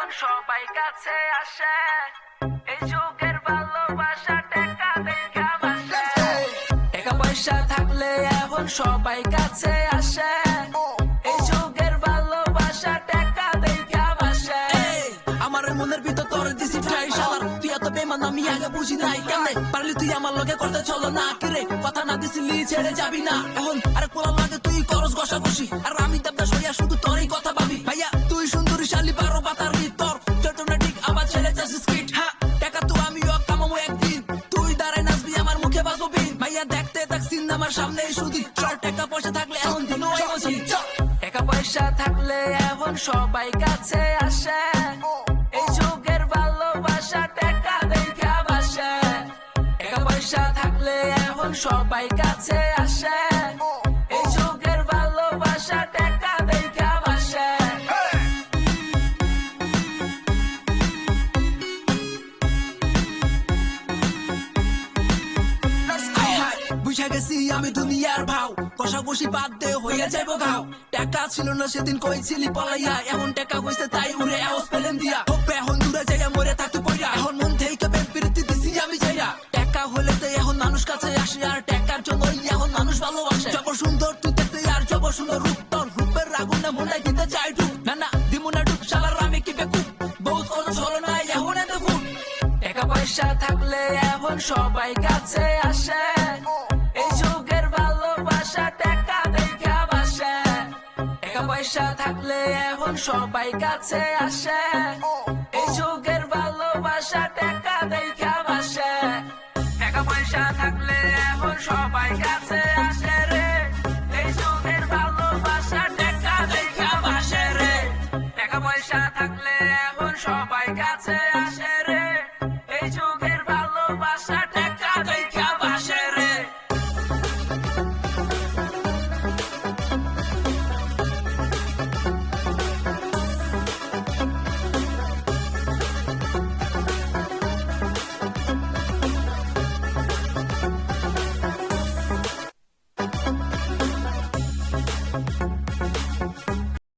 এখন সবাই কাছে আসে, এই যুগের ভালোবাসা টাকা দেখা বাসে। টাকা পয়সা থাকলে এখন সবাই কাছে আসে, এই যুগের ভালোবাসা টাকা দেখা বাসে। আমার মনের ভিতর তোর দিছি ঠাই শালার, তুই এত বেমান আমি আগে বুঝি নাই কেমনে পারলি তুই আমার লগে করতে চলো না কিরে, কথা না দিছিলি ছেড়ে যাবি না এখন আরেক পোলা লাগে তুই করস ঘষা ঘষি, আর আমি দেবদা সইয়া শুধু তোরই কথা ভাবি। ভাইয়া তুই সুন্দরী শালি বারো বাতার ভিতর চটনাটিক আবার ছেড়ে যাচ্ছিস স্কিট, হ্যাঁ টাকা তো আমিও কামাবো একদিন, তুই দাঁড়ায় নাচবি আমার মুখে বাজবি। ভাইয়া দেখতে থাকছিস আমার সামনে শুধু চল, টাকা পয়সা থাকলে এখন দিন টাকা পয়সা থাকলে এখন সবাই কাছে আসে, এই যুগের ভালোবাসা টাকা দেখা বাসে। টাকা পয়সা থাকলে এখন সবাই কাছে আসে, এই যুগের ভালোবাসা টাকা দেখা বাসে। বুঝা গেছি আমি দুনিয়ার ভাও, কষাকষি বাদ দে হইয়া যাইব ঘাও। টাকা ছিল না সেদিন কইছিলি পলাইয়া, এখন টাকা হইছে তাই উড়ে আওয়াজ পেলেন দিয়া। হোপে এখন দূরে যাইয়া মরে থাকতে পড়িয়া, এখন মন থেকে বেরপিরিতি দিছি আমি যাইয়া। টাকা হলে তো এখন মানুষ কাছে আসে, আর টাকার জন্য এখন মানুষ ভালোবাসে। যব সুন্দর তুই দেখতে আর যব সুন্দর রূপ, তোর রূপের আগুনে মনে দিতে চাই ডুব। না না দিমুনা ডুব শালার আমি কি বেকুব, বহুত কথা চলো না এখন এত ফুট। টাকা পয়সা থাকলে এখন সবাই কাছে আসে, এই যুগের ভালোবাসা টাকা দেখা বাসে। টাকা পয়সা থাকলে এখন সবাই কাছে আসে, এই যুগের ভালোবাসা টাকা দেখা বাসে। টাকা পয়সা থাকলে এখন সবাই কাছে আসে রে, এই যুগের ভালোবাসা টাকা দেখা বাসে রে। টাকা পয়সা থাকলে এখন সবাই কাছে আসে রে, এই যুগের ভালোবাসা টাকা